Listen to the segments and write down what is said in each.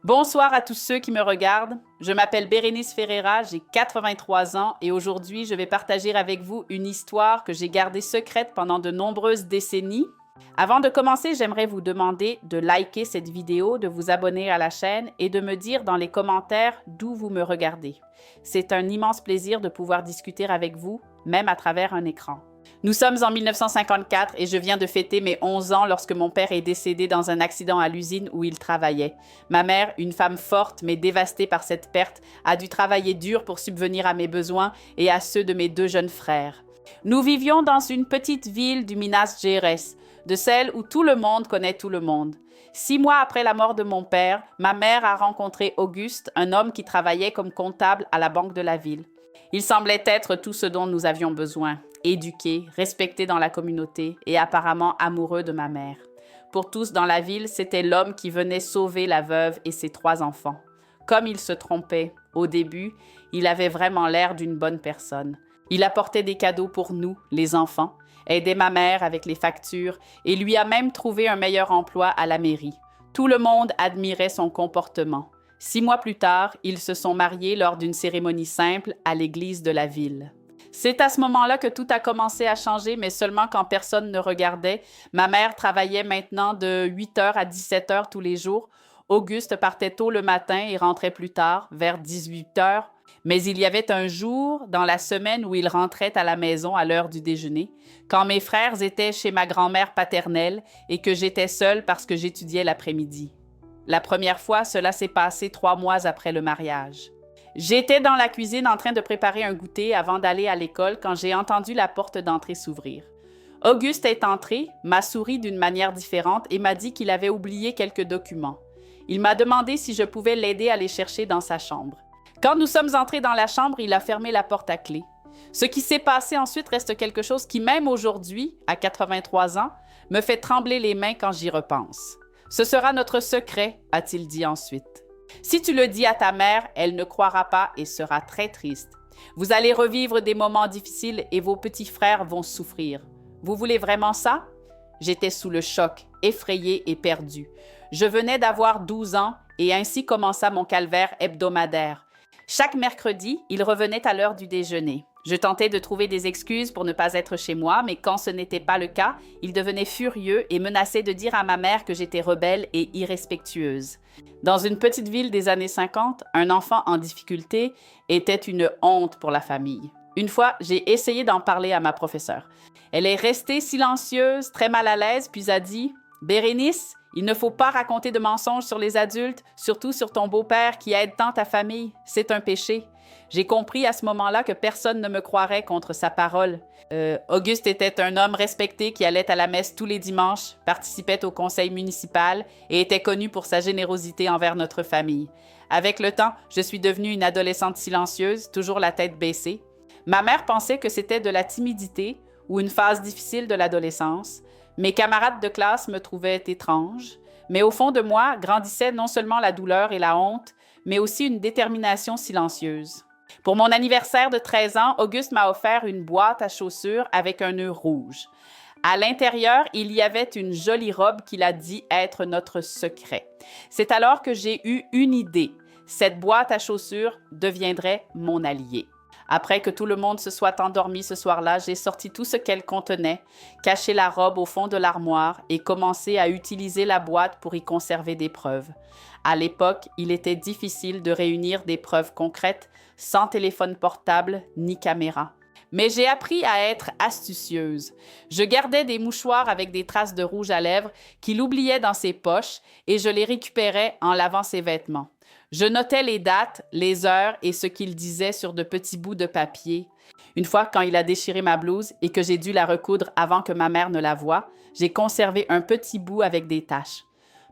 Bonsoir à tous ceux qui me regardent. Je m'appelle Bérénice Ferreira, j'ai 83 ans et aujourd'hui je vais partager avec vous une histoire que j'ai gardée secrète pendant de nombreuses décennies. Avant de commencer, j'aimerais vous demander de liker cette vidéo, de vous abonner à la chaîne et de me dire dans les commentaires d'où vous me regardez. C'est un immense plaisir de pouvoir discuter avec vous, même à travers un écran. Nous sommes en 1954 et je viens de fêter mes 11 ans lorsque mon père est décédé dans un accident à l'usine où il travaillait. Ma mère, une femme forte mais dévastée par cette perte, a dû travailler dur pour subvenir à mes besoins et à ceux de mes deux jeunes frères. Nous vivions dans une petite ville du Minas Gerais, de celle où tout le monde connaît tout le monde. 6 mois après la mort de mon père, ma mère a rencontré Auguste, un homme qui travaillait comme comptable à la banque de la ville. Il semblait être tout ce dont nous avions besoin, éduqué, respecté dans la communauté et apparemment amoureux de ma mère. Pour tous dans la ville, c'était l'homme qui venait sauver la veuve et ses 3 enfants. Comme il se trompait, au début, il avait vraiment l'air d'une bonne personne. Il apportait des cadeaux pour nous, les enfants, aidait ma mère avec les factures et lui a même trouvé un meilleur emploi à la mairie. Tout le monde admirait son comportement. 6 mois plus tard, ils se sont mariés lors d'une cérémonie simple à l'église de la ville. C'est à ce moment-là que tout a commencé à changer, mais seulement quand personne ne regardait. Ma mère travaillait maintenant de 8h à 17h tous les jours. Auguste partait tôt le matin et rentrait plus tard, vers 18h. Mais il y avait un jour dans la semaine où il rentrait à la maison à l'heure du déjeuner, quand mes frères étaient chez ma grand-mère paternelle et que j'étais seule parce que j'étudiais l'après-midi. La première fois, cela s'est passé 3 mois après le mariage. J'étais dans la cuisine en train de préparer un goûter avant d'aller à l'école quand j'ai entendu la porte d'entrée s'ouvrir. Auguste est entré, m'a souri d'une manière différente et m'a dit qu'il avait oublié quelques documents. Il m'a demandé si je pouvais l'aider à les chercher dans sa chambre. Quand nous sommes entrés dans la chambre, il a fermé la porte à clé. Ce qui s'est passé ensuite reste quelque chose qui, même aujourd'hui, à 83 ans, me fait trembler les mains quand j'y repense. « Ce sera notre secret », a-t-il dit ensuite. « Si tu le dis à ta mère, elle ne croira pas et sera très triste. Vous allez revivre des moments difficiles et vos petits frères vont souffrir. Vous voulez vraiment ça? » J'étais sous le choc, effrayée et perdue. Je venais d'avoir 12 ans et ainsi commença mon calvaire hebdomadaire. Chaque mercredi, il revenait à l'heure du déjeuner. Je tentais de trouver des excuses pour ne pas être chez moi, mais quand ce n'était pas le cas, il devenait furieux et menaçait de dire à ma mère que j'étais rebelle et irrespectueuse. Dans une petite ville des années 50, un enfant en difficulté était une honte pour la famille. Une fois, j'ai essayé d'en parler à ma professeure. Elle est restée silencieuse, très mal à l'aise, puis a dit « Bérénice, il ne faut pas raconter de mensonges sur les adultes, surtout sur ton beau-père qui aide tant ta famille. C'est un péché. » J'ai compris à ce moment-là que personne ne me croirait contre sa parole. Auguste était un homme respecté qui allait à la messe tous les dimanches, participait au conseil municipal et était connu pour sa générosité envers notre famille. Avec le temps, je suis devenue une adolescente silencieuse, toujours la tête baissée. Ma mère pensait que c'était de la timidité ou une phase difficile de l'adolescence. Mes camarades de classe me trouvaient étrange, mais au fond de moi grandissait non seulement la douleur et la honte, mais aussi une détermination silencieuse. Pour mon anniversaire de 13 ans, Auguste m'a offert une boîte à chaussures avec un nœud rouge. À l'intérieur, il y avait une jolie robe qu'il a dit être notre secret. C'est alors que j'ai eu une idée. Cette boîte à chaussures deviendrait mon allié. Après que tout le monde se soit endormi ce soir-là, j'ai sorti tout ce qu'elle contenait, caché la robe au fond de l'armoire et commencé à utiliser la boîte pour y conserver des preuves. À l'époque, il était difficile de réunir des preuves concrètes sans téléphone portable ni caméra. Mais j'ai appris à être astucieuse. Je gardais des mouchoirs avec des traces de rouge à lèvres qu'il oubliait dans ses poches et je les récupérais en lavant ses vêtements. Je notais les dates, les heures et ce qu'il disait sur de petits bouts de papier. Une fois, quand il a déchiré ma blouse et que j'ai dû la recoudre avant que ma mère ne la voie, j'ai conservé un petit bout avec des taches.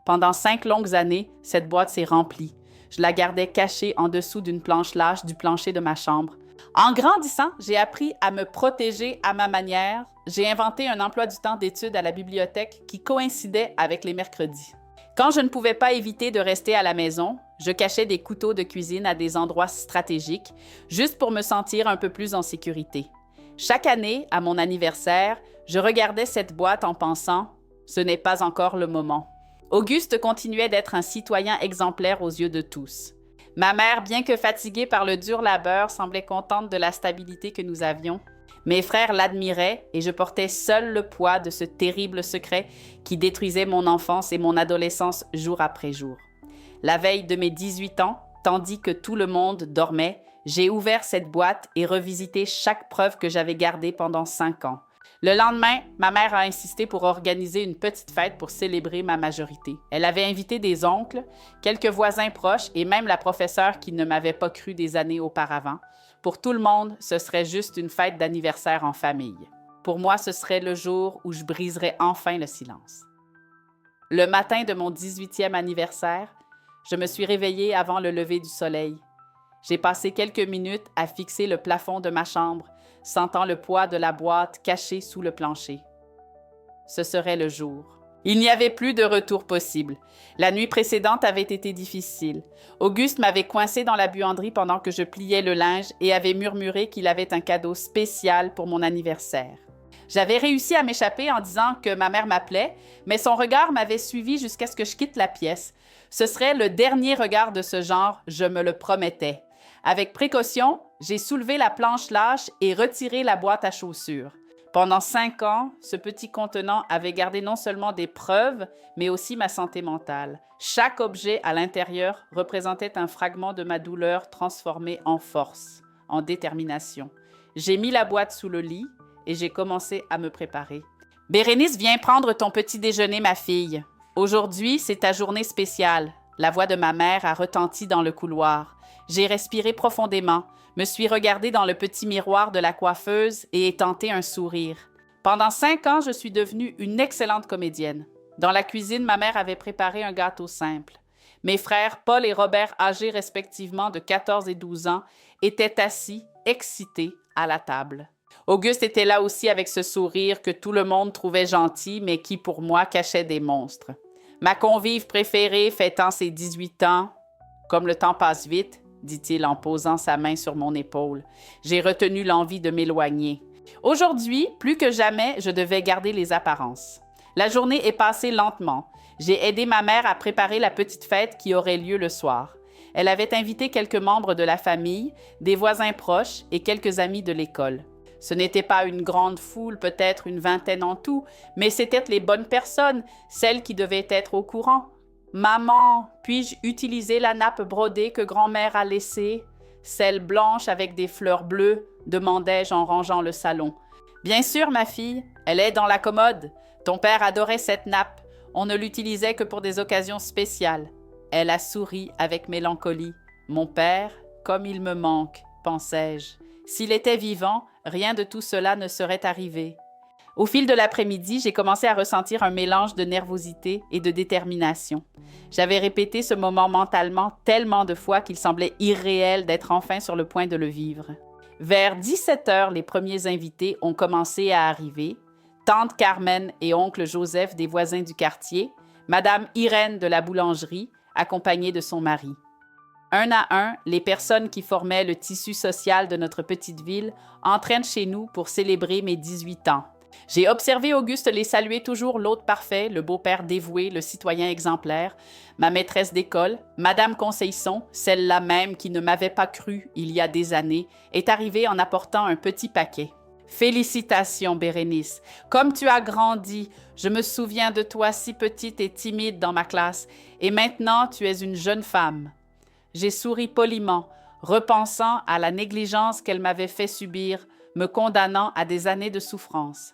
Pendant 5 longues années, cette boîte s'est remplie. Je la gardais cachée en dessous d'une planche lâche du plancher de ma chambre. En grandissant, j'ai appris à me protéger à ma manière. J'ai inventé un emploi du temps d'études à la bibliothèque qui coïncidait avec les mercredis. Quand je ne pouvais pas éviter de rester à la maison, je cachais des couteaux de cuisine à des endroits stratégiques, juste pour me sentir un peu plus en sécurité. Chaque année, à mon anniversaire, je regardais cette boîte en pensant « ce n'est pas encore le moment ». Auguste continuait d'être un citoyen exemplaire aux yeux de tous. Ma mère, bien que fatiguée par le dur labeur, semblait contente de la stabilité que nous avions. Mes frères l'admiraient et je portais seul le poids de ce terrible secret qui détruisait mon enfance et mon adolescence jour après jour. La veille de mes 18 ans, tandis que tout le monde dormait, j'ai ouvert cette boîte et revisité chaque preuve que j'avais gardée pendant 5 ans. Le lendemain, ma mère a insisté pour organiser une petite fête pour célébrer ma majorité. Elle avait invité des oncles, quelques voisins proches et même la professeure qui ne m'avait pas cru des années auparavant. Pour tout le monde, ce serait juste une fête d'anniversaire en famille. Pour moi, ce serait le jour où je briserais enfin le silence. Le matin de mon 18e anniversaire, je me suis réveillée avant le lever du soleil. J'ai passé quelques minutes à fixer le plafond de ma chambre, sentant le poids de la boîte cachée sous le plancher. Ce serait le jour. Il n'y avait plus de retour possible. La nuit précédente avait été difficile. Auguste m'avait coincé dans la buanderie pendant que je pliais le linge et avait murmuré qu'il avait un cadeau spécial pour mon anniversaire. J'avais réussi à m'échapper en disant que ma mère m'appelait, mais son regard m'avait suivi jusqu'à ce que je quitte la pièce. Ce serait le dernier regard de ce genre, je me le promettais. Avec précaution, j'ai soulevé la planche lâche et retiré la boîte à chaussures. Pendant 5 ans, ce petit contenant avait gardé non seulement des preuves, mais aussi ma santé mentale. Chaque objet à l'intérieur représentait un fragment de ma douleur transformée en force, en détermination. J'ai mis la boîte sous le lit et j'ai commencé à me préparer. « Bérénice, viens prendre ton petit déjeuner, ma fille. Aujourd'hui, c'est ta journée spéciale. » La voix de ma mère a retenti dans le couloir. J'ai respiré profondément, me suis regardée dans le petit miroir de la coiffeuse et ai tenté un sourire. Pendant 5 ans, je suis devenue une excellente comédienne. Dans la cuisine, ma mère avait préparé un gâteau simple. Mes frères Paul et Robert, âgés respectivement de 14 et 12 ans, étaient assis, excités, à la table. Auguste était là aussi avec ce sourire que tout le monde trouvait gentil, mais qui, pour moi, cachait des monstres. Ma convive préférée fêtant ses 18 ans. « Comme le temps passe vite, » dit-il en posant sa main sur mon épaule. J'ai retenu l'envie de m'éloigner. Aujourd'hui, plus que jamais, je devais garder les apparences. La journée est passée lentement. J'ai aidé ma mère à préparer la petite fête qui aurait lieu le soir. Elle avait invité quelques membres de la famille, des voisins proches et quelques amis de l'école. Ce n'était pas une grande foule, peut-être une vingtaine en tout, mais c'étaient les bonnes personnes, celles qui devaient être au courant. « Maman, puis-je utiliser la nappe brodée que grand-mère a laissée? Celle blanche avec des fleurs bleues ?» demandai-je en rangeant le salon. « Bien sûr, ma fille, elle est dans la commode. Ton père adorait cette nappe. On ne l'utilisait que pour des occasions spéciales. » Elle a souri avec mélancolie. « Mon père, comme il me manque, pensai-je. S'il était vivant, rien de tout cela ne serait arrivé. » Au fil de l'après-midi, j'ai commencé à ressentir un mélange de nervosité et de détermination. J'avais répété ce moment mentalement tellement de fois qu'il semblait irréel d'être enfin sur le point de le vivre. Vers 17 heures, les premiers invités ont commencé à arriver. Tante Carmen et oncle Joseph des voisins du quartier, Madame Irène de la boulangerie, accompagnée de son mari. Un à un, les personnes qui formaient le tissu social de notre petite ville entraînent chez nous pour célébrer mes 18 ans. J'ai observé Auguste les saluer toujours l'hôte parfait, le beau-père dévoué, le citoyen exemplaire, ma maîtresse d'école, Madame Conseilson, celle-là même qui ne m'avait pas cru il y a des années, est arrivée en apportant un petit paquet. « Félicitations, Bérénice! Comme tu as grandi! Je me souviens de toi si petite et timide dans ma classe, et maintenant tu es une jeune femme. » J'ai souri poliment, repensant à la négligence qu'elle m'avait fait subir, me condamnant à des années de souffrance.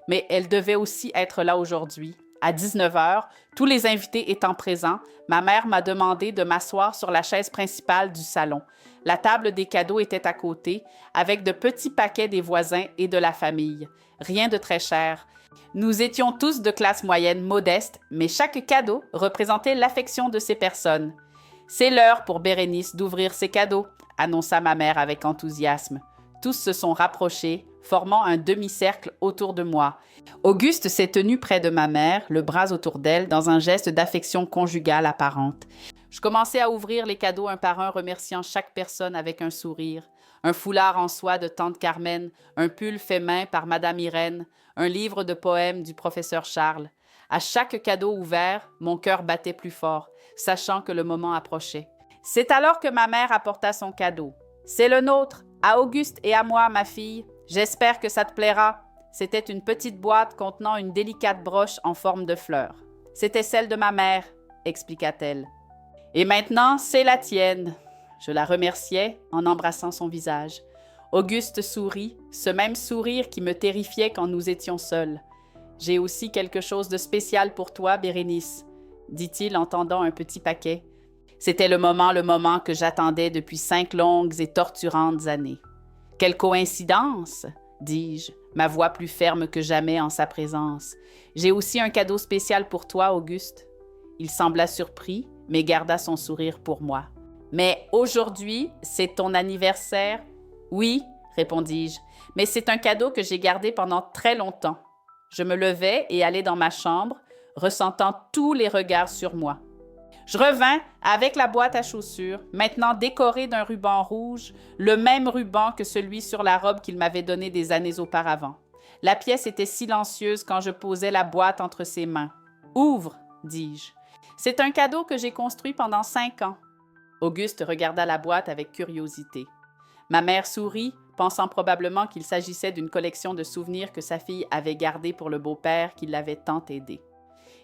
Mais elle devait aussi être là aujourd'hui. À 19 heures, tous les invités étant présents, ma mère m'a demandé de m'asseoir sur la chaise principale du salon. La table des cadeaux était à côté, avec de petits paquets des voisins et de la famille. Rien de très cher. Nous étions tous de classe moyenne modeste, mais chaque cadeau représentait l'affection de ces personnes. « C'est l'heure pour Bérénice d'ouvrir ses cadeaux », annonça ma mère avec enthousiasme. Tous se sont rapprochés, formant un demi-cercle autour de moi. Auguste s'est tenu près de ma mère, le bras autour d'elle, dans un geste d'affection conjugale apparente. Je commençais à ouvrir les cadeaux un par un, remerciant chaque personne avec un sourire. Un foulard en soie de tante Carmen, un pull fait main par Madame Irène, un livre de poèmes du professeur Charles. À chaque cadeau ouvert, mon cœur battait plus fort, sachant que le moment approchait. C'est alors que ma mère apporta son cadeau. « C'est le nôtre, à Auguste et à moi, ma fille. J'espère que ça te plaira. » C'était une petite boîte contenant une délicate broche en forme de fleur. « C'était celle de ma mère, » expliqua-t-elle. « Et maintenant, c'est la tienne. » Je la remerciai en embrassant son visage. Auguste sourit, ce même sourire qui me terrifiait quand nous étions seuls. « J'ai aussi quelque chose de spécial pour toi, Bérénice, » dit-il en tendant un petit paquet. C'était le moment que j'attendais depuis 5 longues et torturantes années. « Quelle coïncidence !» dis-je, ma voix plus ferme que jamais en sa présence. « J'ai aussi un cadeau spécial pour toi, Auguste. » Il sembla surpris, mais garda son sourire pour moi. « Mais aujourd'hui, c'est ton anniversaire? »« Oui, » répondis-je, « mais c'est un cadeau que j'ai gardé pendant très longtemps. » Je me levai et allai dans ma chambre, ressentant tous les regards sur moi. Je revins avec la boîte à chaussures, maintenant décorée d'un ruban rouge, le même ruban que celui sur la robe qu'il m'avait donné des années auparavant. La pièce était silencieuse quand je posai la boîte entre ses mains. « Ouvre, » dis-je. « C'est un cadeau que j'ai construit pendant 5 ans. » Auguste regarda la boîte avec curiosité. Ma mère sourit, pensant probablement qu'il s'agissait d'une collection de souvenirs que sa fille avait gardés pour le beau-père qui l'avait tant aidé.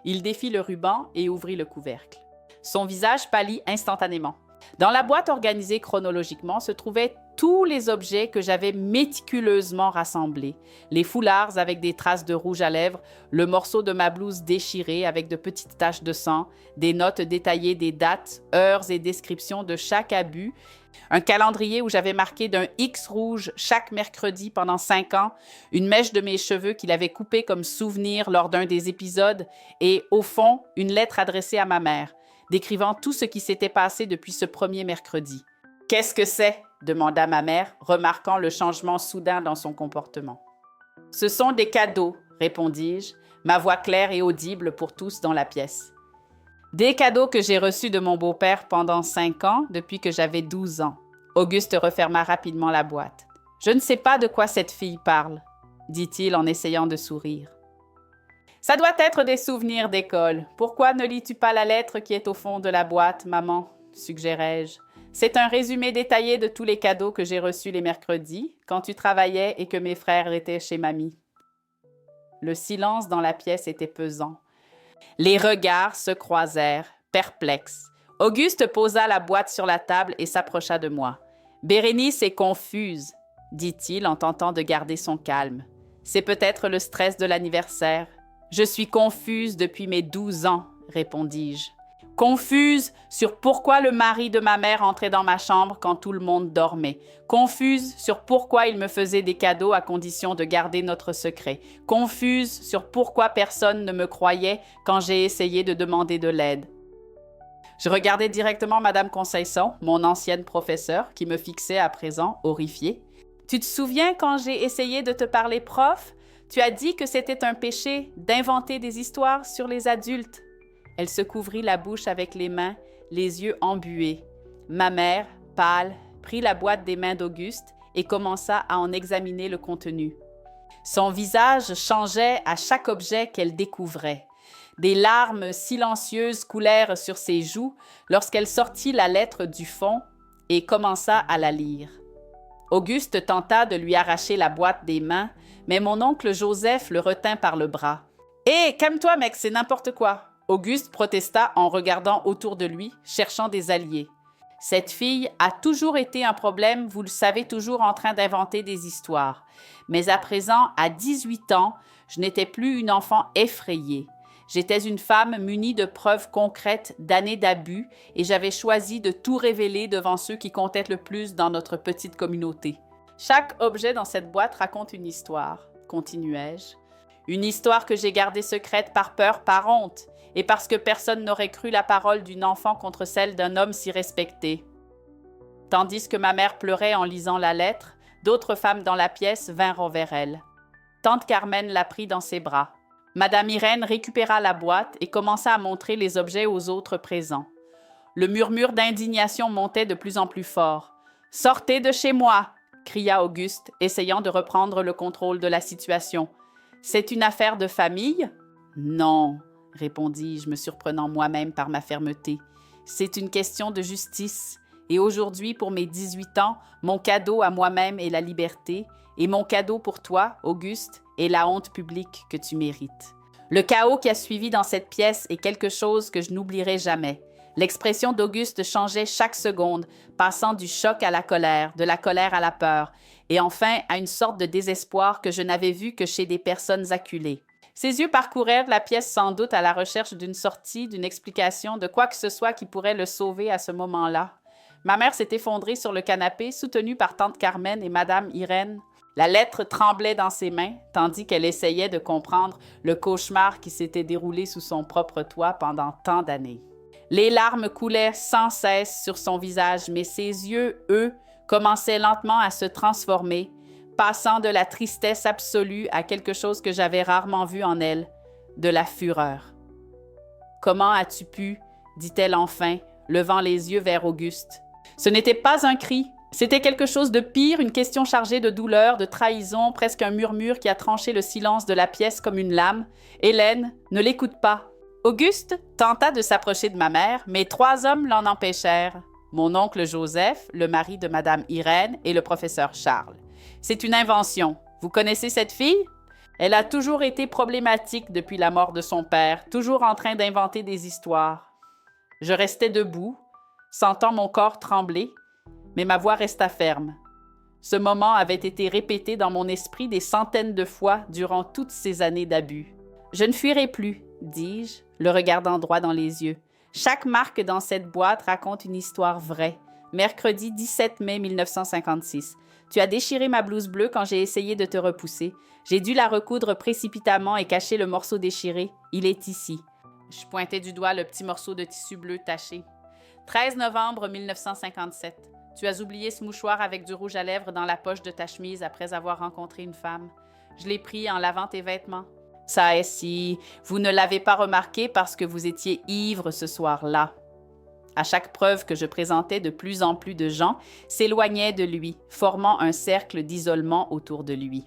Il défit le ruban et ouvrit le couvercle. Son visage pâlit instantanément. Dans la boîte organisée chronologiquement se trouvaient tous les objets que j'avais méticuleusement rassemblés. Les foulards avec des traces de rouge à lèvres, le morceau de ma blouse déchiré avec de petites taches de sang, des notes détaillées des dates, heures et descriptions de chaque abus, un calendrier où j'avais marqué d'un X rouge chaque mercredi pendant 5 ans, une mèche de mes cheveux qu'il avait coupée comme souvenir lors d'un des épisodes et, au fond, une lettre adressée à ma mère, décrivant tout ce qui s'était passé depuis ce premier mercredi. « Qu'est-ce que c'est ?» demanda ma mère, remarquant le changement soudain dans son comportement. « Ce sont des cadeaux, » répondis-je, ma voix claire et audible pour tous dans la pièce. « Des cadeaux que j'ai reçus de mon beau-père pendant 5 ans, depuis que j'avais 12 ans. » Auguste referma rapidement la boîte. « Je ne sais pas de quoi cette fille parle, » dit-il en essayant de sourire. « Ça doit être des souvenirs d'école. Pourquoi ne lis-tu pas la lettre qui est au fond de la boîte, maman ?» suggérai-je. « C'est un résumé détaillé de tous les cadeaux que j'ai reçus les mercredis, quand tu travaillais et que mes frères étaient chez mamie. » Le silence dans la pièce était pesant. Les regards se croisèrent, perplexes. Auguste posa la boîte sur la table et s'approcha de moi. « Bérénice est confuse, » dit-il en tentant de garder son calme. « C'est peut-être le stress de l'anniversaire. »« Je suis confuse depuis mes 12 ans, » répondis-je. Confuse sur pourquoi le mari de ma mère entrait dans ma chambre quand tout le monde dormait. Confuse sur pourquoi il me faisait des cadeaux à condition de garder notre secret. Confuse sur pourquoi personne ne me croyait quand j'ai essayé de demander de l'aide. Je regardais directement Madame Conseilson, mon ancienne professeure, qui me fixait à présent, horrifiée. « Tu te souviens quand j'ai essayé de te parler prof? Tu as dit que c'était un péché d'inventer des histoires sur les adultes. » Elle se couvrit la bouche avec les mains, les yeux embués. Ma mère, pâle, prit la boîte des mains d'Auguste et commença à en examiner le contenu. Son visage changeait à chaque objet qu'elle découvrait. Des larmes silencieuses coulèrent sur ses joues lorsqu'elle sortit la lettre du fond et commença à la lire. Auguste tenta de lui arracher la boîte des mains, mais mon oncle Joseph le retint par le bras. « Hé, calme-toi, mec, c'est n'importe quoi !» Auguste protesta en regardant autour de lui, cherchant des alliés. « Cette fille a toujours été un problème, vous le savez, toujours en train d'inventer des histoires. Mais à présent, à 18 ans, je n'étais plus une enfant effrayée. J'étais une femme munie de preuves concrètes d'années d'abus et j'avais choisi de tout révéler devant ceux qui comptaient le plus dans notre petite communauté. Chaque objet dans cette boîte raconte une histoire, continuai-je. Une histoire que j'ai gardée secrète par peur, par honte, et parce que personne n'aurait cru la parole d'une enfant contre celle d'un homme si respecté. » Tandis que ma mère pleurait en lisant la lettre, d'autres femmes dans la pièce vinrent vers elle. Tante Carmen la prit dans ses bras. Madame Irène récupéra la boîte et commença à montrer les objets aux autres présents. Le murmure d'indignation montait de plus en plus fort. « Sortez de chez moi !» cria Auguste, essayant de reprendre le contrôle de la situation. « C'est une affaire de famille? » « Non, » répondis-je, me surprenant moi-même par ma fermeté. C'est une question de justice. Et aujourd'hui, pour mes 18 ans, mon cadeau à moi-même est la liberté, et mon cadeau pour toi, Auguste, est la honte publique que tu mérites. Le chaos qui a suivi dans cette pièce est quelque chose que je n'oublierai jamais. L'expression d'Auguste changeait chaque seconde, passant du choc à la colère, de la colère à la peur, et enfin à une sorte de désespoir que je n'avais vu que chez des personnes acculées. Ses yeux parcourèrent la pièce sans doute à la recherche d'une sortie, d'une explication, de quoi que ce soit qui pourrait le sauver à ce moment-là. Ma mère s'est effondrée sur le canapé, soutenue par tante Carmen et madame Irène. La lettre tremblait dans ses mains, tandis qu'elle essayait de comprendre le cauchemar qui s'était déroulé sous son propre toit pendant tant d'années. Les larmes coulaient sans cesse sur son visage, mais ses yeux, eux, commençaient lentement à se transformer, passant de la tristesse absolue à quelque chose que j'avais rarement vu en elle, de la fureur. « Comment as-tu pu » dit-elle enfin, levant les yeux vers Auguste. Ce n'était pas un cri, c'était quelque chose de pire, une question chargée de douleur, de trahison, presque un murmure qui a tranché le silence de la pièce comme une lame. « Hélène, ne l'écoute pas. » Auguste tenta de s'approcher de ma mère, mais 3 hommes l'en empêchèrent. Mon oncle Joseph, le mari de madame Irène et le professeur Charles. C'est une invention. Vous connaissez cette fille? Elle a toujours été problématique depuis la mort de son père, toujours en train d'inventer des histoires. Je restais debout, sentant mon corps trembler, mais ma voix resta ferme. Ce moment avait été répété dans mon esprit des centaines de fois durant toutes ces années d'abus. « Je ne fuirai plus », dis-je, le regardant droit dans les yeux. « Chaque marque dans cette boîte raconte une histoire vraie. Mercredi 17 mai 1956. Tu as déchiré ma blouse bleue quand j'ai essayé de te repousser. J'ai dû la recoudre précipitamment et cacher le morceau déchiré. Il est ici. » Je pointais du doigt le petit morceau de tissu bleu taché. 13 novembre 1957. Tu as oublié ce mouchoir avec du rouge à lèvres dans la poche de ta chemise après avoir rencontré une femme. Je l'ai pris en lavant tes vêtements. Ça est si, vous ne l'avez pas remarqué parce que vous étiez ivre ce soir-là. À chaque preuve que je présentais, de plus en plus de gens s'éloignaient de lui, formant un cercle d'isolement autour de lui.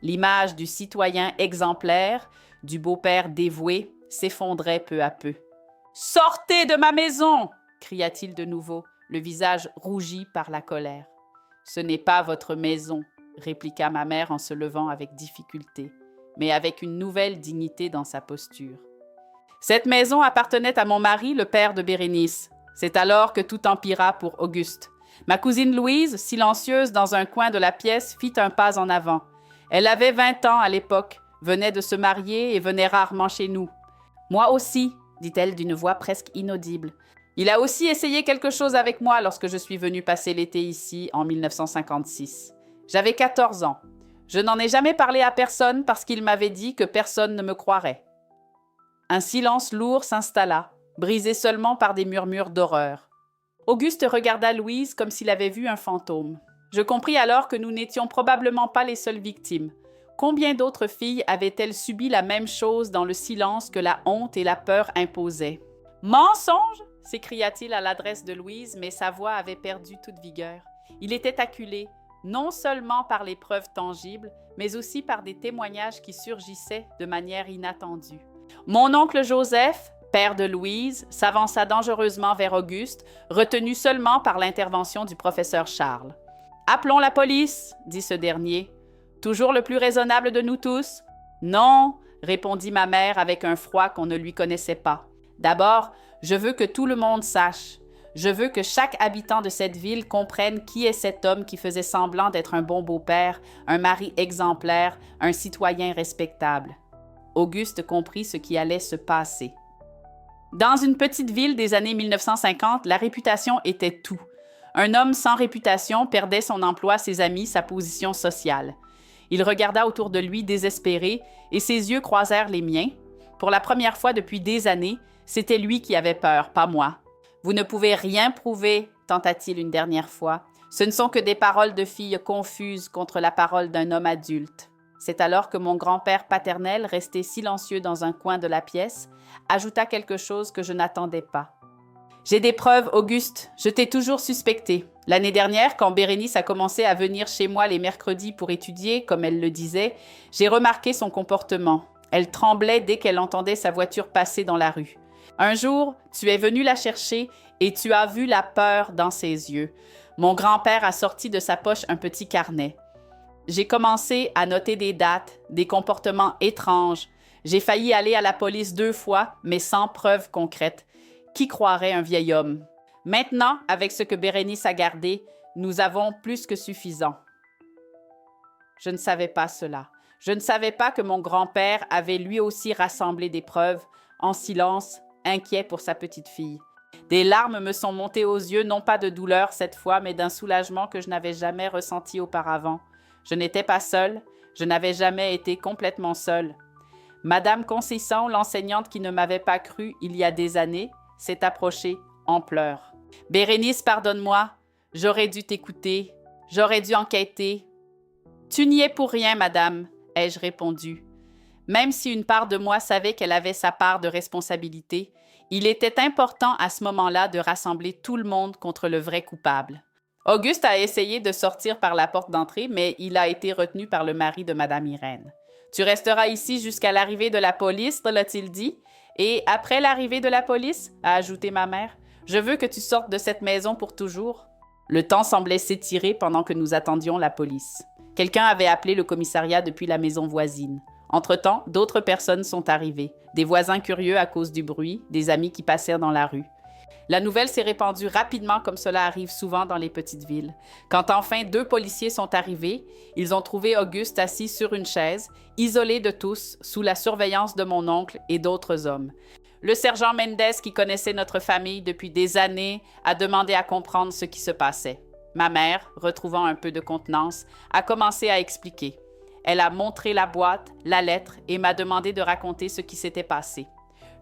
L'image du citoyen exemplaire, du beau-père dévoué, s'effondrait peu à peu. « Sortez de ma maison !» cria-t-il de nouveau, le visage rougi par la colère. « Ce n'est pas votre maison », répliqua ma mère en se levant avec difficulté, mais avec une nouvelle dignité dans sa posture. Cette maison appartenait à mon mari, le père de Bérénice. C'est alors que tout empira pour Auguste. Ma cousine Louise, silencieuse dans un coin de la pièce, fit un pas en avant. Elle avait 20 ans à l'époque, venait de se marier et venait rarement chez nous. « Moi aussi », dit-elle d'une voix presque inaudible. « Il a aussi essayé quelque chose avec moi lorsque je suis venue passer l'été ici en 1956. J'avais 14 ans. Je n'en ai jamais parlé à personne parce qu'il m'avait dit que personne ne me croirait. » Un silence lourd s'installa, brisé seulement par des murmures d'horreur. Auguste regarda Louise comme s'il avait vu un fantôme. Je compris alors que nous n'étions probablement pas les seules victimes. Combien d'autres filles avaient-elles subi la même chose dans le silence que la honte et la peur imposaient? « Mensonge !» s'écria-t-il à l'adresse de Louise, mais sa voix avait perdu toute vigueur. Il était acculé, non seulement par les preuves tangibles, mais aussi par des témoignages qui surgissaient de manière inattendue. Mon oncle Joseph, père de Louise, s'avança dangereusement vers Auguste, retenu seulement par l'intervention du professeur Charles. « Appelons la police », dit ce dernier. « Toujours le plus raisonnable de nous tous. »« Non », répondit ma mère avec un froid qu'on ne lui connaissait pas. « D'abord, je veux que tout le monde sache. Je veux que chaque habitant de cette ville comprenne qui est cet homme qui faisait semblant d'être un bon beau-père, un mari exemplaire, un citoyen respectable. » Auguste comprit ce qui allait se passer. Dans une petite ville des années 1950, la réputation était tout. Un homme sans réputation perdait son emploi, ses amis, sa position sociale. Il regarda autour de lui désespéré et ses yeux croisèrent les miens. Pour la première fois depuis des années, c'était lui qui avait peur, pas moi. « Vous ne pouvez rien prouver, tenta-t-il une dernière fois. Ce ne sont que des paroles de fille confuses contre la parole d'un homme adulte. » C'est alors que mon grand-père paternel, resté silencieux dans un coin de la pièce, ajouta quelque chose que je n'attendais pas. « J'ai des preuves, Auguste. Je t'ai toujours suspecté. L'année dernière, quand Bérénice a commencé à venir chez moi les mercredis pour étudier, comme elle le disait, j'ai remarqué son comportement. Elle tremblait dès qu'elle entendait sa voiture passer dans la rue. Un jour, tu es venu la chercher et tu as vu la peur dans ses yeux. Mon grand-père a sorti de sa poche un petit carnet. J'ai commencé à noter des dates, des comportements étranges. J'ai failli aller à la police 2 fois, mais sans preuve concrète. Qui croirait un vieil homme? Maintenant, avec ce que Bérénice a gardé, nous avons plus que suffisant. Je ne savais pas cela. Je ne savais pas que mon grand-père avait lui aussi rassemblé des preuves, en silence, inquiet pour sa petite fille. Des larmes me sont montées aux yeux, non pas de douleur cette fois, mais d'un soulagement que je n'avais jamais ressenti auparavant. Je n'étais pas seule, je n'avais jamais été complètement seule. Madame Concession, l'enseignante qui ne m'avait pas cru il y a des années, s'est approchée en pleurs. « Bérénice, pardonne-moi, j'aurais dû t'écouter, j'aurais dû enquêter. »« Tu n'y es pour rien, madame, » ai-je répondu. Même si une part de moi savait qu'elle avait sa part de responsabilité, il était important à ce moment-là de rassembler tout le monde contre le vrai coupable. Auguste a essayé de sortir par la porte d'entrée, mais il a été retenu par le mari de Madame Irène. « Tu resteras ici jusqu'à l'arrivée de la police, l'a-t-il dit. Et après l'arrivée de la police, a ajouté ma mère, je veux que tu sortes de cette maison pour toujours. » Le temps semblait s'étirer pendant que nous attendions la police. Quelqu'un avait appelé le commissariat depuis la maison voisine. Entre-temps, d'autres personnes sont arrivées. Des voisins curieux à cause du bruit, des amis qui passèrent dans la rue. La nouvelle s'est répandue rapidement comme cela arrive souvent dans les petites villes. Quand enfin 2 policiers sont arrivés, ils ont trouvé Auguste assis sur une chaise, isolé de tous, sous la surveillance de mon oncle et d'autres hommes. Le sergent Mendez, qui connaissait notre famille depuis des années, a demandé à comprendre ce qui se passait. Ma mère, retrouvant un peu de contenance, a commencé à expliquer. Elle a montré la boîte, la lettre et m'a demandé de raconter ce qui s'était passé.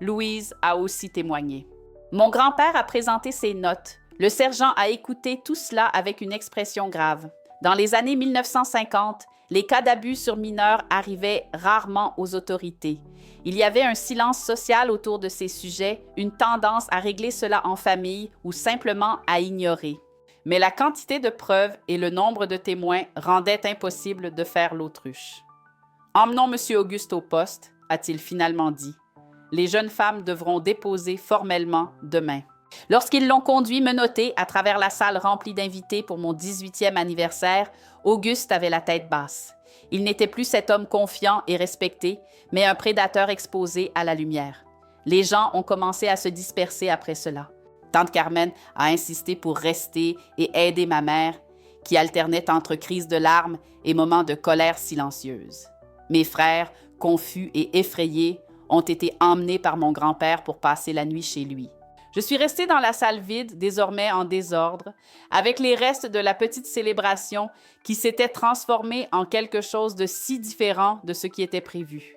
Louise a aussi témoigné. Mon grand-père a présenté ses notes. Le sergent a écouté tout cela avec une expression grave. Dans les années 1950, les cas d'abus sur mineurs arrivaient rarement aux autorités. Il y avait un silence social autour de ces sujets, une tendance à régler cela en famille ou simplement à ignorer. Mais la quantité de preuves et le nombre de témoins rendaient impossible de faire l'autruche. « Emmenons M. Auguste au poste », a-t-il finalement dit. « Les jeunes femmes devront déposer formellement demain. » Lorsqu'ils l'ont conduit menotté à travers la salle remplie d'invités pour mon 18e anniversaire, Auguste avait la tête basse. Il n'était plus cet homme confiant et respecté, mais un prédateur exposé à la lumière. Les gens ont commencé à se disperser après cela. Tante Carmen a insisté pour rester et aider ma mère, qui alternait entre crises de larmes et moments de colère silencieuse. Mes frères, confus et effrayés, ont été emmenés par mon grand-père pour passer la nuit chez lui. Je suis restée dans la salle vide, désormais en désordre, avec les restes de la petite célébration qui s'était transformée en quelque chose de si différent de ce qui était prévu.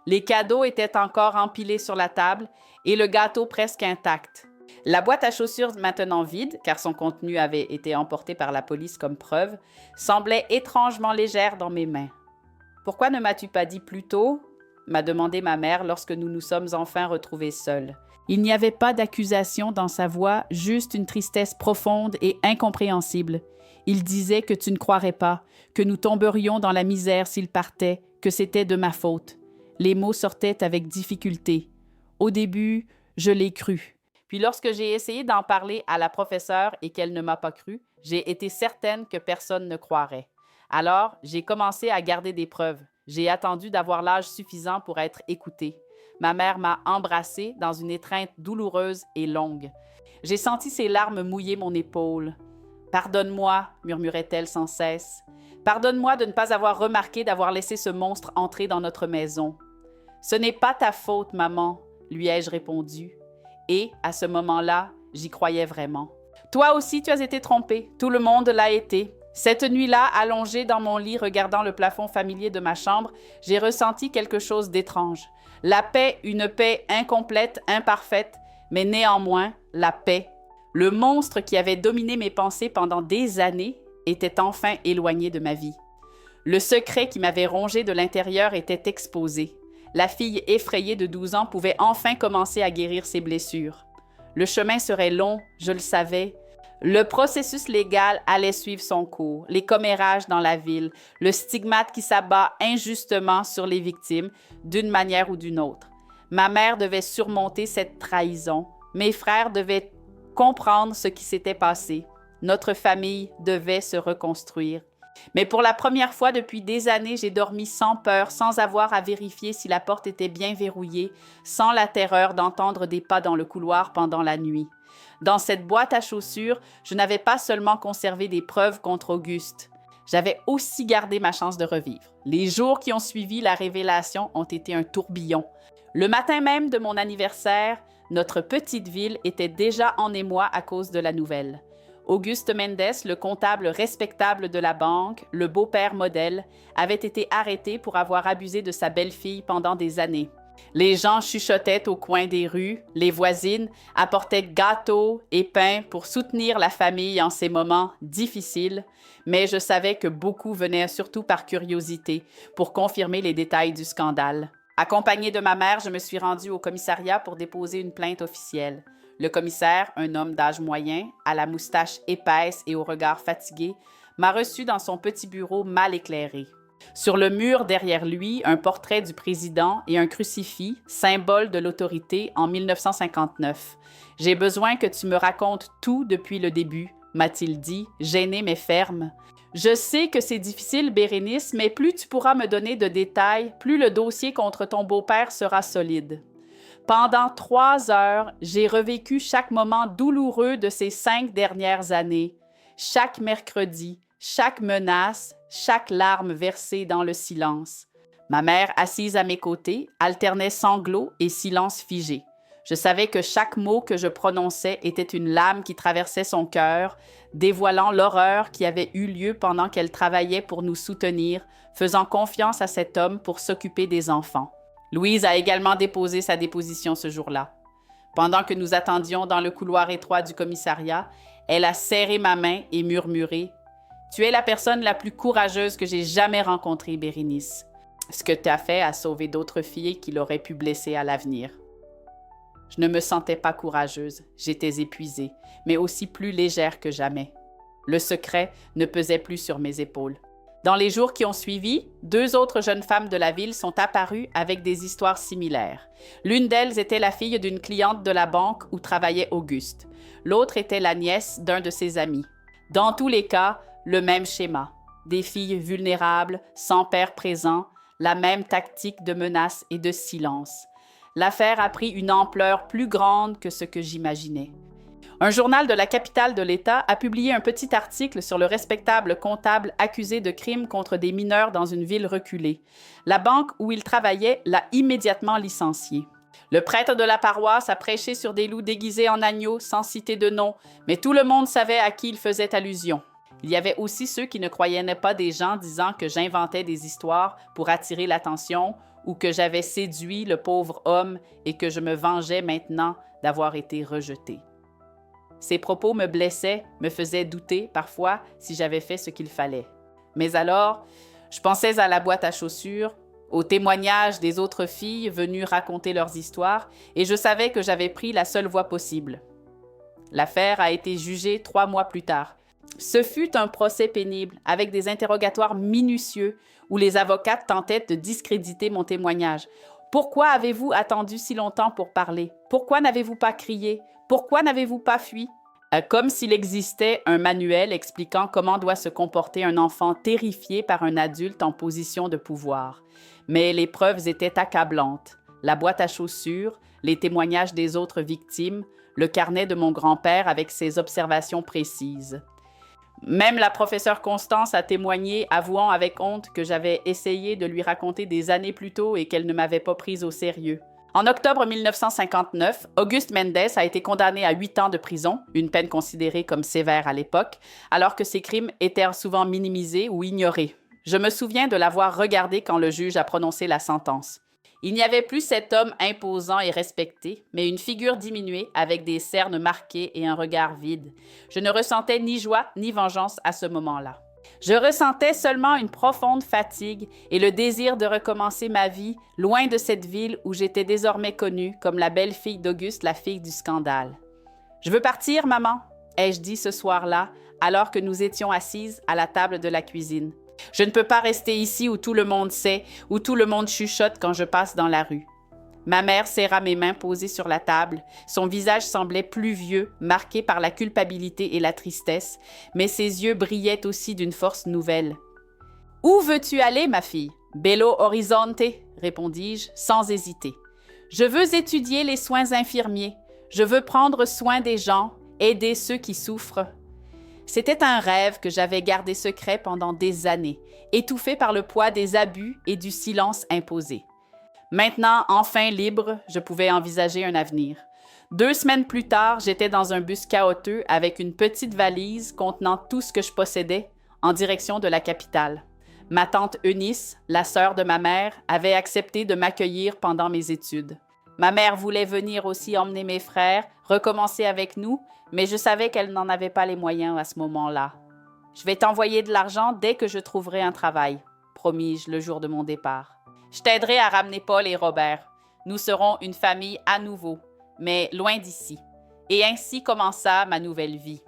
Les cadeaux étaient encore empilés sur la table et le gâteau presque intact. La boîte à chaussures, maintenant vide, car son contenu avait été emporté par la police comme preuve, semblait étrangement légère dans mes mains. « Pourquoi ne m'as-tu pas dit plus tôt ?» m'a demandé ma mère lorsque nous nous sommes enfin retrouvés seuls. Il n'y avait pas d'accusation dans sa voix, juste une tristesse profonde et incompréhensible. Il disait que tu ne croirais pas, que nous tomberions dans la misère s'il partait, que c'était de ma faute. Les mots sortaient avec difficulté. Au début, je l'ai cru. Puis lorsque j'ai essayé d'en parler à la professeure et qu'elle ne m'a pas cru, j'ai été certaine que personne ne croirait. Alors, j'ai commencé à garder des preuves. J'ai attendu d'avoir l'âge suffisant pour être écoutée. Ma mère m'a embrassée dans une étreinte douloureuse et longue. J'ai senti ses larmes mouiller mon épaule. « Pardonne-moi » murmurait-elle sans cesse. « Pardonne-moi de ne pas avoir remarqué d'avoir laissé ce monstre entrer dans notre maison. »« Ce n'est pas ta faute, maman » lui ai-je répondu. Et, à ce moment-là, j'y croyais vraiment. « Toi aussi, tu as été trompée. Tout le monde l'a été. » Cette nuit-là, allongée dans mon lit, regardant le plafond familier de ma chambre, j'ai ressenti quelque chose d'étrange. La paix, une paix incomplète, imparfaite, mais néanmoins, la paix. Le monstre qui avait dominé mes pensées pendant des années était enfin éloigné de ma vie. Le secret qui m'avait rongé de l'intérieur était exposé. La fille effrayée de 12 ans pouvait enfin commencer à guérir ses blessures. Le chemin serait long, je le savais. Le processus légal allait suivre son cours, les commérages dans la ville, le stigmate qui s'abat injustement sur les victimes d'une manière ou d'une autre. Ma mère devait surmonter cette trahison. Mes frères devaient comprendre ce qui s'était passé. Notre famille devait se reconstruire. Mais pour la première fois depuis des années, j'ai dormi sans peur, sans avoir à vérifier si la porte était bien verrouillée, sans la terreur d'entendre des pas dans le couloir pendant la nuit. Dans cette boîte à chaussures, je n'avais pas seulement conservé des preuves contre Auguste. J'avais aussi gardé ma chance de revivre. Les jours qui ont suivi la révélation ont été un tourbillon. Le matin même de mon anniversaire, notre petite ville était déjà en émoi à cause de la nouvelle. Auguste Mendes, le comptable respectable de la banque, le beau-père modèle, avait été arrêté pour avoir abusé de sa belle-fille pendant des années. Les gens chuchotaient au coin des rues, les voisines apportaient gâteaux et pain pour soutenir la famille en ces moments difficiles, mais je savais que beaucoup venaient surtout par curiosité pour confirmer les détails du scandale. Accompagnée de ma mère, je me suis rendue au commissariat pour déposer une plainte officielle. Le commissaire, un homme d'âge moyen, à la moustache épaisse et au regard fatigué, m'a reçu dans son petit bureau mal éclairé. Sur le mur derrière lui, un portrait du président et un crucifix, symbole de l'autorité en 1959. « J'ai besoin que tu me racontes tout depuis le début », m'a-t-il dit, gêné mais ferme. « Je sais que c'est difficile, Bérénice, mais plus tu pourras me donner de détails, plus le dossier contre ton beau-père sera solide. » Pendant 3 heures, j'ai revécu chaque moment douloureux de ces 5 dernières années. Chaque mercredi, chaque menace, chaque larme versée dans le silence. Ma mère, assise à mes côtés, alternait sanglots et silence figé. Je savais que chaque mot que je prononçais était une lame qui traversait son cœur, dévoilant l'horreur qui avait eu lieu pendant qu'elle travaillait pour nous soutenir, faisant confiance à cet homme pour s'occuper des enfants. Louise a également déposé sa déposition ce jour-là. Pendant que nous attendions dans le couloir étroit du commissariat, elle a serré ma main et murmuré « Tu es la personne la plus courageuse que j'ai jamais rencontrée, Bérénice. Ce que tu as fait a sauvé d'autres filles qui l'auraient pu blesser à l'avenir. » Je ne me sentais pas courageuse, j'étais épuisée, mais aussi plus légère que jamais. Le secret ne pesait plus sur mes épaules. Dans les jours qui ont suivi, 2 autres jeunes femmes de la ville sont apparues avec des histoires similaires. L'une d'elles était la fille d'une cliente de la banque où travaillait Auguste. L'autre était la nièce d'un de ses amis. Dans tous les cas, le même schéma. Des filles vulnérables, sans père présent, la même tactique de menace et de silence. L'affaire a pris une ampleur plus grande que ce que j'imaginais. Un journal de la capitale de l'État a publié un petit article sur le respectable comptable accusé de crimes contre des mineurs dans une ville reculée. La banque où il travaillait l'a immédiatement licencié. Le prêtre de la paroisse a prêché sur des loups déguisés en agneaux sans citer de nom, mais tout le monde savait à qui il faisait allusion. Il y avait aussi ceux qui ne croyaient pas des gens disant que j'inventais des histoires pour attirer l'attention ou que j'avais séduit le pauvre homme et que je me vengeais maintenant d'avoir été rejetée. Ces propos me blessaient, me faisaient douter parfois si j'avais fait ce qu'il fallait. Mais alors, je pensais à la boîte à chaussures, aux témoignages des autres filles venues raconter leurs histoires, et je savais que j'avais pris la seule voie possible. L'affaire a été jugée 3 mois plus tard. Ce fut un procès pénible, avec des interrogatoires minutieux, où les avocates tentaient de discréditer mon témoignage. Pourquoi avez-vous attendu si longtemps pour parler? Pourquoi n'avez-vous pas crié? Pourquoi n'avez-vous pas fui? Comme s'il existait un manuel expliquant comment doit se comporter un enfant terrifié par un adulte en position de pouvoir. Mais les preuves étaient accablantes. La boîte à chaussures, les témoignages des autres victimes, le carnet de mon grand-père avec ses observations précises. Même la professeure Constance a témoigné, avouant avec honte que j'avais essayé de lui raconter des années plus tôt et qu'elle ne m'avait pas prise au sérieux. En octobre 1959, Auguste Mendes a été condamné à 8 ans de prison, une peine considérée comme sévère à l'époque, alors que ses crimes étaient souvent minimisés ou ignorés. Je me souviens de l'avoir regardé quand le juge a prononcé la sentence. Il n'y avait plus cet homme imposant et respecté, mais une figure diminuée avec des cernes marquées et un regard vide. Je ne ressentais ni joie ni vengeance à ce moment-là. Je ressentais seulement une profonde fatigue et le désir de recommencer ma vie loin de cette ville où j'étais désormais connue comme la belle-fille d'Auguste, la fille du scandale. « Je veux partir, maman. » ai-je dit ce soir-là, alors que nous étions assises à la table de la cuisine. Je ne peux pas rester ici où tout le monde sait, où tout le monde chuchote quand je passe dans la rue. Ma mère serra mes mains posées sur la table. Son visage semblait pluvieux, marqué par la culpabilité et la tristesse, mais ses yeux brillaient aussi d'une force nouvelle. « Où veux-tu aller, ma fille? »« Belo Horizonte, » répondis-je, sans hésiter. « Je veux étudier les soins infirmiers. Je veux prendre soin des gens, aider ceux qui souffrent. » C'était un rêve que j'avais gardé secret pendant des années, étouffé par le poids des abus et du silence imposé. Maintenant, enfin libre, je pouvais envisager un avenir. 2 semaines plus tard, j'étais dans un bus chaotique avec une petite valise contenant tout ce que je possédais en direction de la capitale. Ma tante Eunice, la sœur de ma mère, avait accepté de m'accueillir pendant mes études. Ma mère voulait venir aussi emmener mes frères, recommencer avec nous, mais je savais qu'elle n'en avait pas les moyens à ce moment-là. « Je vais t'envoyer de l'argent dès que je trouverai un travail », promis-je le jour de mon départ. « Je t'aiderai à ramener Paul et Robert. Nous serons une famille à nouveau, mais loin d'ici. » Et ainsi commença ma nouvelle vie.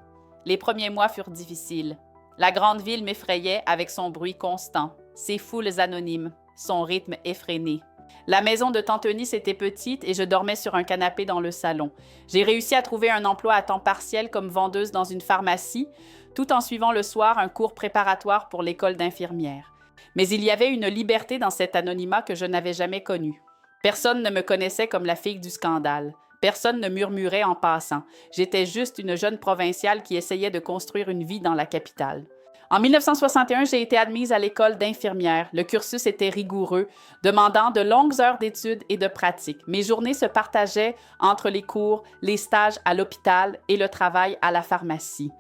Les premiers mois furent difficiles. La grande ville m'effrayait avec son bruit constant, ses foules anonymes, son rythme effréné. La maison de tante Eunice était petite et je dormais sur un canapé dans le salon. J'ai réussi à trouver un emploi à temps partiel comme vendeuse dans une pharmacie, tout en suivant le soir un cours préparatoire pour l'école d'infirmière. Mais il y avait une liberté dans cet anonymat que je n'avais jamais connu. Personne ne me connaissait comme la fille du scandale. Personne ne murmurait en passant. J'étais juste une jeune provinciale qui essayait de construire une vie dans la capitale. En 1961, j'ai été admise à l'école d'infirmière. Le cursus était rigoureux, demandant de longues heures d'études et de pratique. Mes journées se partageaient entre les cours, les stages à l'hôpital et le travail à la pharmacie.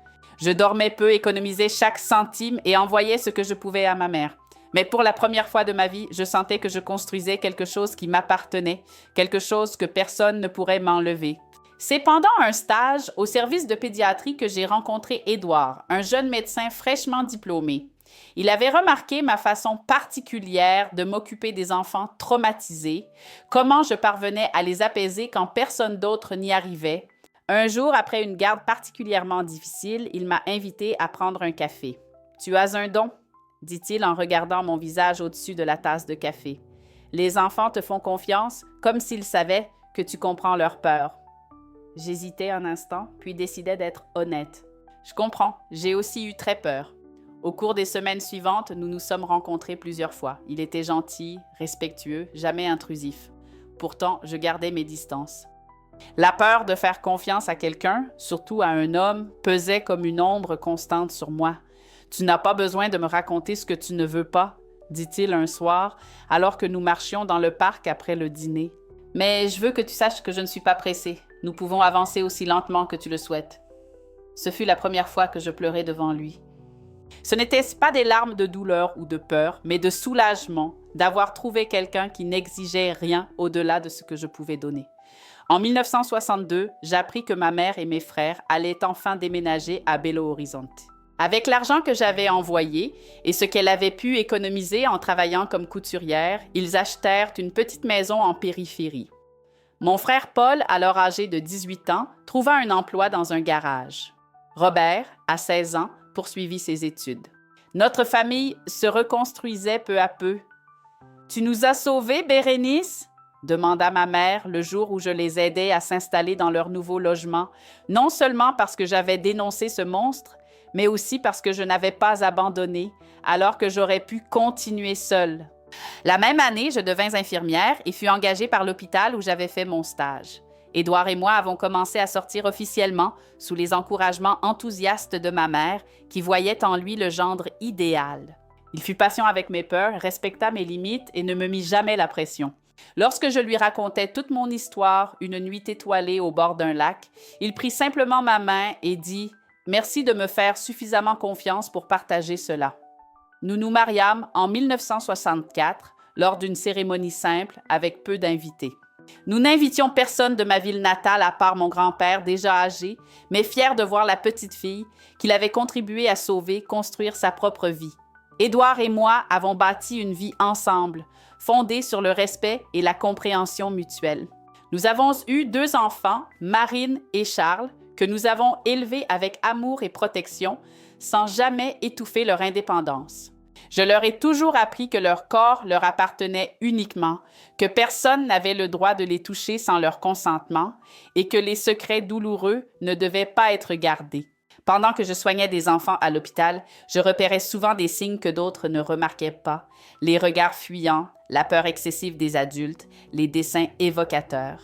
Je dormais peu, économisais chaque centime et envoyais ce que je pouvais à ma mère. Mais pour la première fois de ma vie, je sentais que je construisais quelque chose qui m'appartenait, quelque chose que personne ne pourrait m'enlever. C'est pendant un stage au service de pédiatrie que j'ai rencontré Édouard, un jeune médecin fraîchement diplômé. Il avait remarqué ma façon particulière de m'occuper des enfants traumatisés, comment je parvenais à les apaiser quand personne d'autre n'y arrivait. Un jour, après une garde particulièrement difficile, il m'a invité à prendre un café. « Tu as un don ?» dit-il en regardant mon visage au-dessus de la tasse de café. « Les enfants te font confiance comme s'ils savaient que tu comprends leur peur. » J'hésitais un instant, puis décidai d'être honnête. « Je comprends, j'ai aussi eu très peur. » Au cours des semaines suivantes, nous nous sommes rencontrés plusieurs fois. Il était gentil, respectueux, jamais intrusif. Pourtant, je gardais mes distances. La peur de faire confiance à quelqu'un, surtout à un homme, pesait comme une ombre constante sur moi. « Tu n'as pas besoin de me raconter ce que tu ne veux pas, » dit-il un soir, alors que nous marchions dans le parc après le dîner. « Mais je veux que tu saches que je ne suis pas pressée. Nous pouvons avancer aussi lentement que tu le souhaites. » Ce fut la première fois que je pleurais devant lui. Ce n'étaient pas des larmes de douleur ou de peur, mais de soulagement d'avoir trouvé quelqu'un qui n'exigeait rien au-delà de ce que je pouvais donner. En 1962, j'appris que ma mère et mes frères allaient enfin déménager à Belo Horizonte. Avec l'argent que j'avais envoyé et ce qu'elle avait pu économiser en travaillant comme couturière, ils achetèrent une petite maison en périphérie. Mon frère Paul, alors âgé de 18 ans, trouva un emploi dans un garage. Robert, à 16 ans, poursuivit ses études. Notre famille se reconstruisait peu à peu. « Tu nous as sauvés, Bérénice ?» demanda ma mère le jour où je les aidais à s'installer dans leur nouveau logement, non seulement parce que j'avais dénoncé ce monstre, mais aussi parce que je n'avais pas abandonné, alors que j'aurais pu continuer seule. La même année, je devins infirmière et fus engagée par l'hôpital où j'avais fait mon stage. Édouard et moi avons commencé à sortir officiellement sous les encouragements enthousiastes de ma mère, qui voyait en lui le gendre idéal. Il fut patient avec mes peurs, respecta mes limites et ne me mit jamais la pression. Lorsque je lui racontais toute mon histoire, une nuit étoilée au bord d'un lac, il prit simplement ma main et dit « Merci de me faire suffisamment confiance pour partager cela. » Nous nous mariâmes en 1964 lors d'une cérémonie simple avec peu d'invités. Nous n'invitions personne de ma ville natale à part mon grand-père déjà âgé, mais fier de voir la petite fille qu'il avait contribué à sauver, construire sa propre vie. Édouard et moi avons bâti une vie ensemble, fondée sur le respect et la compréhension mutuelle. Nous avons eu 2 enfants, Marine et Charles, que nous avons élevés avec amour et protection, sans jamais étouffer leur indépendance. Je leur ai toujours appris que leur corps leur appartenait uniquement, que personne n'avait le droit de les toucher sans leur consentement et que les secrets douloureux ne devaient pas être gardés. Pendant que je soignais des enfants à l'hôpital, je repérais souvent des signes que d'autres ne remarquaient pas, les regards fuyants, la peur excessive des adultes, les dessins évocateurs.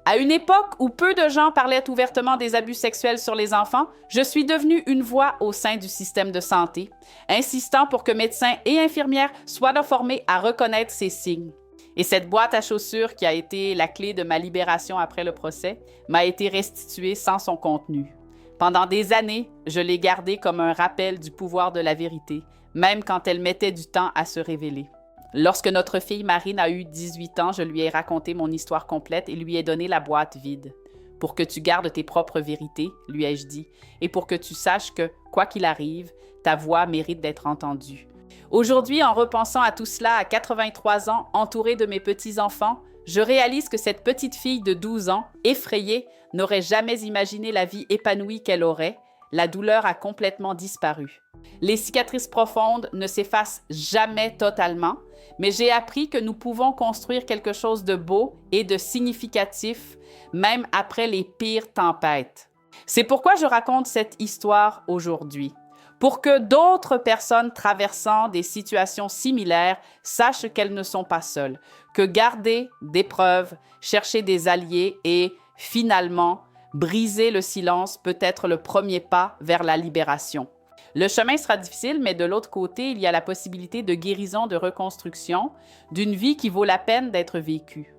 À une époque où peu de gens parlaient ouvertement des abus sexuels sur les enfants, je suis devenue une voix au sein du système de santé, insistant pour que médecins et infirmières soient formés à reconnaître ces signes. Et cette boîte à chaussures qui a été la clé de ma libération après le procès m'a été restituée sans son contenu. Pendant des années, je l'ai gardée comme un rappel du pouvoir de la vérité, même quand elle mettait du temps à se révéler. Lorsque notre fille Marine a eu 18 ans, je lui ai raconté mon histoire complète et lui ai donné la boîte vide. « Pour que tu gardes tes propres vérités, lui ai-je dit, et pour que tu saches que, quoi qu'il arrive, ta voix mérite d'être entendue. » Aujourd'hui, en repensant à tout cela à 83 ans, entourée de mes petits-enfants, je réalise que cette petite fille de 12 ans, effrayée, n'aurait jamais imaginé la vie épanouie qu'elle aurait. La douleur a complètement disparu. Les cicatrices profondes ne s'effacent jamais totalement, mais j'ai appris que nous pouvons construire quelque chose de beau et de significatif, même après les pires tempêtes. C'est pourquoi je raconte cette histoire aujourd'hui, pour que d'autres personnes traversant des situations similaires sachent qu'elles ne sont pas seules, que garder des preuves, chercher des alliés et, finalement, briser le silence peut être le premier pas vers la libération. Le chemin sera difficile, mais de l'autre côté, il y a la possibilité de guérison, de reconstruction, d'une vie qui vaut la peine d'être vécue.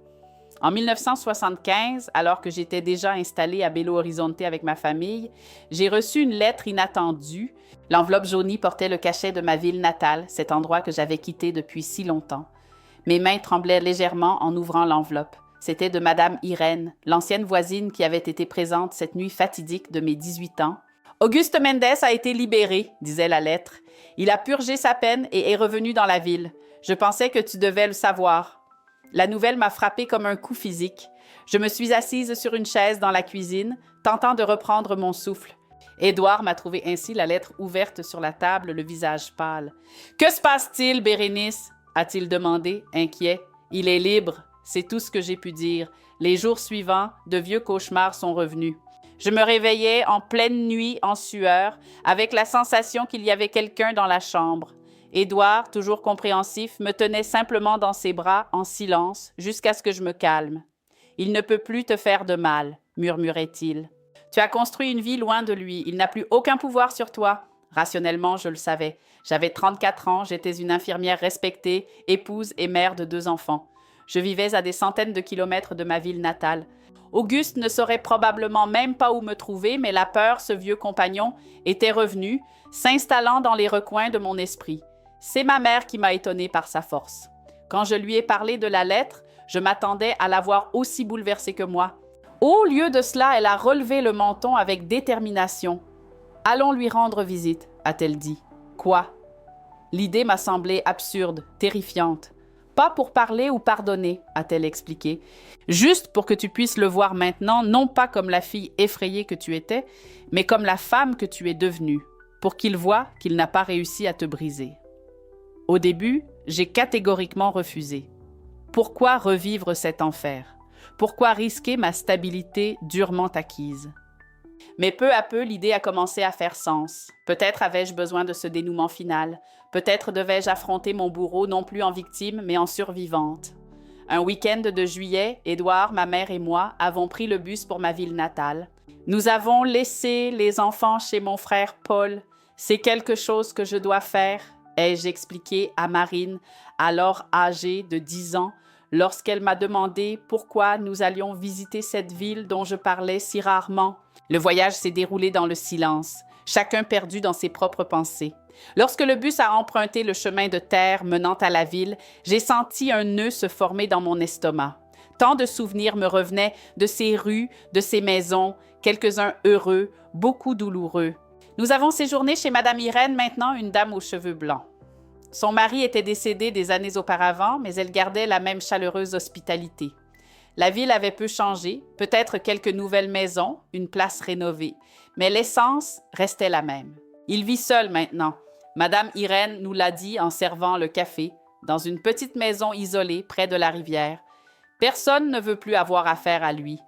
En 1975, alors que j'étais déjà installée à Belo Horizonte avec ma famille, j'ai reçu une lettre inattendue. L'enveloppe jaunie portait le cachet de ma ville natale, cet endroit que j'avais quitté depuis si longtemps. Mes mains tremblaient légèrement en ouvrant l'enveloppe. C'était de Madame Irène, l'ancienne voisine qui avait été présente cette nuit fatidique de mes 18 ans. « Auguste Mendes a été libéré, » disait la lettre. « Il a purgé sa peine et est revenu dans la ville. Je pensais que tu devais le savoir. » La nouvelle m'a frappée comme un coup physique. Je me suis assise sur une chaise dans la cuisine, tentant de reprendre mon souffle. Édouard m'a trouvé ainsi la lettre ouverte sur la table, le visage pâle. « Que se passe-t-il, Bérénice ?» a-t-il demandé, inquiet. « Il est libre. » C'est tout ce que j'ai pu dire. Les jours suivants, de vieux cauchemars sont revenus. Je me réveillais en pleine nuit, en sueur, avec la sensation qu'il y avait quelqu'un dans la chambre. Édouard, toujours compréhensif, me tenait simplement dans ses bras, en silence, jusqu'à ce que je me calme. « Il ne peut plus te faire de mal, » murmurait-il. « Tu as construit une vie loin de lui. Il n'a plus aucun pouvoir sur toi. » Rationnellement, je le savais. J'avais 34 ans, j'étais une infirmière respectée, épouse et mère de 2 enfants. Je vivais à des centaines de kilomètres de ma ville natale. Auguste ne saurait probablement même pas où me trouver, mais la peur, ce vieux compagnon, était revenu, s'installant dans les recoins de mon esprit. C'est ma mère qui m'a étonnée par sa force. Quand je lui ai parlé de la lettre, je m'attendais à la voir aussi bouleversée que moi. Au lieu de cela, elle a relevé le menton avec détermination. « Allons lui rendre visite », a-t-elle dit. « Quoi ?» L'idée m'a semblé absurde, terrifiante. Pas pour parler ou pardonner, a-t-elle expliqué. Juste pour que tu puisses le voir maintenant, non pas comme la fille effrayée que tu étais, mais comme la femme que tu es devenue, pour qu'il voie qu'il n'a pas réussi à te briser. Au début, j'ai catégoriquement refusé. Pourquoi revivre cet enfer? Pourquoi risquer ma stabilité durement acquise? Mais peu à peu, l'idée a commencé à faire sens. Peut-être avais-je besoin de ce dénouement final. Peut-être devais-je affronter mon bourreau non plus en victime, mais en survivante. Un week-end de juillet, Édouard, ma mère et moi avons pris le bus pour ma ville natale. Nous avons laissé les enfants chez mon frère Paul. C'est quelque chose que je dois faire, ai-je expliqué à Marine, alors âgée de 10 ans, lorsqu'elle m'a demandé pourquoi nous allions visiter cette ville dont je parlais si rarement. Le voyage s'est déroulé dans le silence, chacun perdu dans ses propres pensées. Lorsque le bus a emprunté le chemin de terre menant à la ville, j'ai senti un nœud se former dans mon estomac. Tant de souvenirs me revenaient de ces rues, de ces maisons, quelques-uns heureux, beaucoup douloureux. Nous avons séjourné chez Madame Irène, maintenant une dame aux cheveux blancs. Son mari était décédé des années auparavant, mais elle gardait la même chaleureuse hospitalité. La ville avait peu changé, peut-être quelques nouvelles maisons, une place rénovée, mais l'essence restait la même. Il vit seul maintenant. Madame Irène nous l'a dit en servant le café, dans une petite maison isolée près de la rivière. Personne ne veut plus avoir affaire à lui.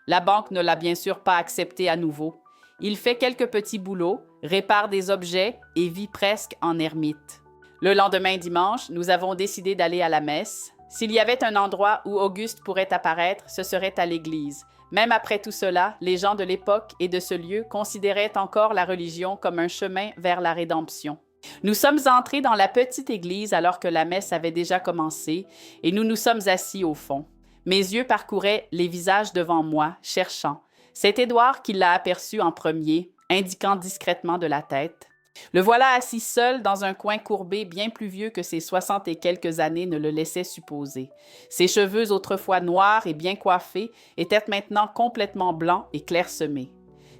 La banque ne l'a bien sûr pas accepté à nouveau. Il fait quelques petits boulots, répare des objets et vit presque en ermite. Le lendemain dimanche, nous avons décidé d'aller à la messe. S'il y avait un endroit où Auguste pourrait apparaître, ce serait à l'église. Même après tout cela, les gens de l'époque et de ce lieu considéraient encore la religion comme un chemin vers la rédemption. Nous sommes entrés dans la petite église alors que la messe avait déjà commencé et nous nous sommes assis au fond. Mes yeux parcouraient les visages devant moi, cherchant. C'est Édouard qui l'a aperçu en premier, indiquant discrètement de la tête. Le voilà assis seul dans un coin courbé bien plus vieux que ses 60 et quelques années ne le laissaient supposer. Ses cheveux autrefois noirs et bien coiffés étaient maintenant complètement blancs et clairsemés.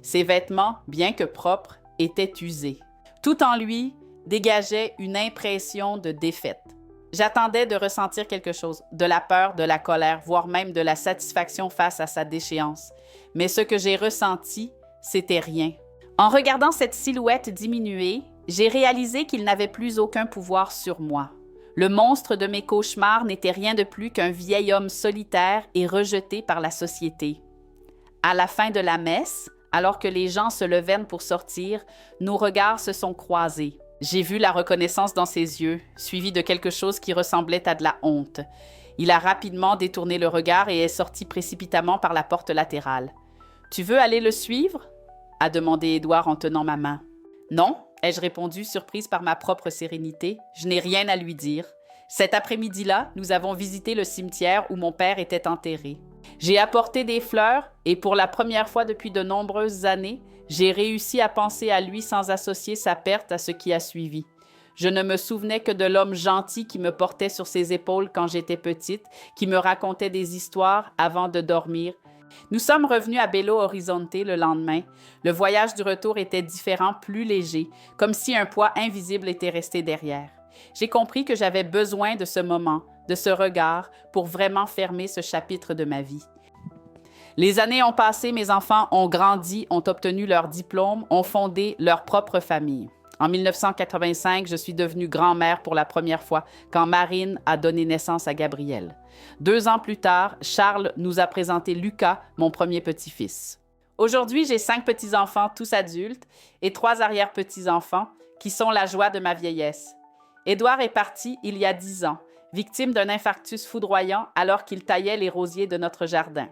Ses vêtements, bien que propres, étaient usés. Tout en lui dégageait une impression de défaite. J'attendais de ressentir quelque chose, de la peur, de la colère, voire même de la satisfaction face à sa déchéance. Mais ce que j'ai ressenti, c'était rien. En regardant cette silhouette diminuer, j'ai réalisé qu'il n'avait plus aucun pouvoir sur moi. Le monstre de mes cauchemars n'était rien de plus qu'un vieil homme solitaire et rejeté par la société. À la fin de la messe, alors que les gens se levaient pour sortir, nos regards se sont croisés. J'ai vu la reconnaissance dans ses yeux, suivie de quelque chose qui ressemblait à de la honte. Il a rapidement détourné le regard et est sorti précipitamment par la porte latérale. « Tu veux aller le suivre ?» a demandé Édouard en tenant ma main. « Non », ai-je répondu, surprise par ma propre sérénité. « Je n'ai rien à lui dire. » Cet après-midi-là, nous avons visité le cimetière où mon père était enterré. J'ai apporté des fleurs et pour la première fois depuis de nombreuses années, j'ai réussi à penser à lui sans associer sa perte à ce qui a suivi. Je ne me souvenais que de l'homme gentil qui me portait sur ses épaules quand j'étais petite, qui me racontait des histoires avant de dormir. Nous sommes revenus à Belo Horizonte le lendemain. Le voyage du retour était différent, plus léger, comme si un poids invisible était resté derrière. J'ai compris que j'avais besoin de ce moment, de ce regard, pour vraiment fermer ce chapitre de ma vie. Les années ont passé, mes enfants ont grandi, ont obtenu leur diplôme, ont fondé leur propre famille. En 1985, je suis devenue grand-mère pour la première fois quand Marine a donné naissance à Gabriel. 2 ans plus tard, Charles nous a présenté Lucas, mon premier petit-fils. Aujourd'hui, j'ai 5 petits-enfants, tous adultes, et 3 arrière-petits-enfants qui sont la joie de ma vieillesse. Édouard est parti il y a 10 ans, victime d'un infarctus foudroyant alors qu'il taillait les rosiers de notre jardin.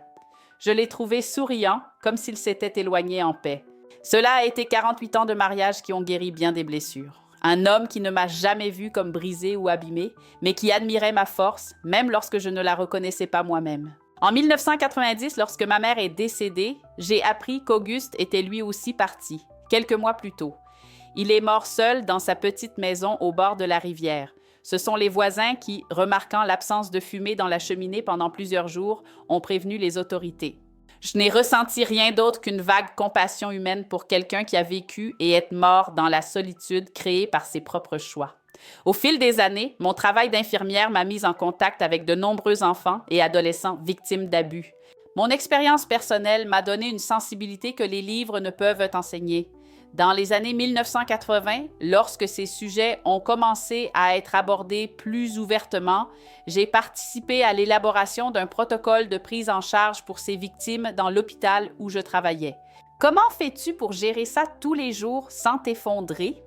Je l'ai trouvé souriant, comme s'il s'était éloigné en paix. Cela a été 48 ans de mariage qui ont guéri bien des blessures. Un homme qui ne m'a jamais vue comme brisée ou abîmée, mais qui admirait ma force, même lorsque je ne la reconnaissais pas moi-même. En 1990, lorsque ma mère est décédée, j'ai appris qu'Auguste était lui aussi parti, quelques mois plus tôt. Il est mort seul dans sa petite maison au bord de la rivière. Ce sont les voisins qui, remarquant l'absence de fumée dans la cheminée pendant plusieurs jours, ont prévenu les autorités. Je n'ai ressenti rien d'autre qu'une vague compassion humaine pour quelqu'un qui a vécu et est mort dans la solitude créée par ses propres choix. Au fil des années, mon travail d'infirmière m'a mise en contact avec de nombreux enfants et adolescents victimes d'abus. Mon expérience personnelle m'a donné une sensibilité que les livres ne peuvent enseigner. Dans les années 1980, lorsque ces sujets ont commencé à être abordés plus ouvertement, j'ai participé à l'élaboration d'un protocole de prise en charge pour ces victimes dans l'hôpital où je travaillais. Comment fais-tu pour gérer ça tous les jours sans t'effondrer?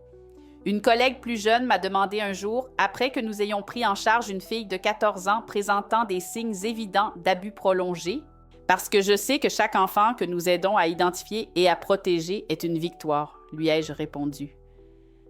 Une collègue plus jeune m'a demandé un jour, après que nous ayons pris en charge une fille de 14 ans présentant des signes évidents d'abus prolongés, parce que je sais que chaque enfant que nous aidons à identifier et à protéger est une victoire, lui ai-je répondu.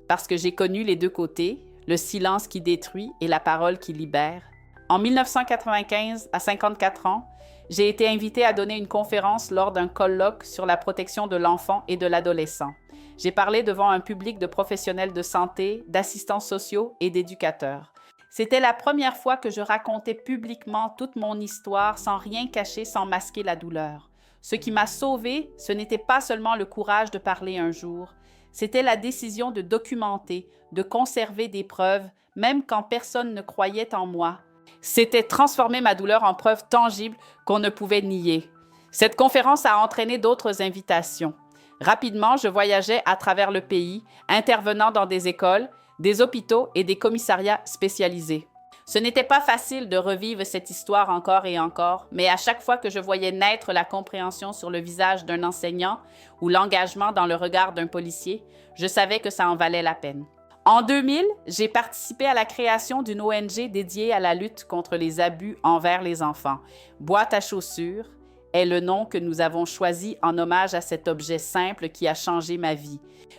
Parce que j'ai connu les deux côtés, le silence qui détruit et la parole qui libère. En 1995, à 54 ans, j'ai été invitée à donner une conférence lors d'un colloque sur la protection de l'enfant et de l'adolescent. J'ai parlé devant un public de professionnels de santé, d'assistants sociaux et d'éducateurs. C'était la première fois que je racontais publiquement toute mon histoire sans rien cacher, sans masquer la douleur. Ce qui m'a sauvée, ce n'était pas seulement le courage de parler un jour, c'était la décision de documenter, de conserver des preuves, même quand personne ne croyait en moi. C'était transformer ma douleur en preuve tangible qu'on ne pouvait nier. Cette conférence a entraîné d'autres invitations. Rapidement, je voyageais à travers le pays, intervenant dans des écoles, des hôpitaux et des commissariats spécialisés. Ce n'était pas facile de revivre cette histoire encore et encore, mais à chaque fois que je voyais naître la compréhension sur le visage d'un enseignant ou l'engagement dans le regard d'un policier, je savais que ça en valait la peine. En 2000, j'ai participé à la création d'une ONG dédiée à la lutte contre les abus envers les enfants. Boîte à chaussures est le nom que nous avons choisi en hommage à cet objet simple qui a changé ma vie.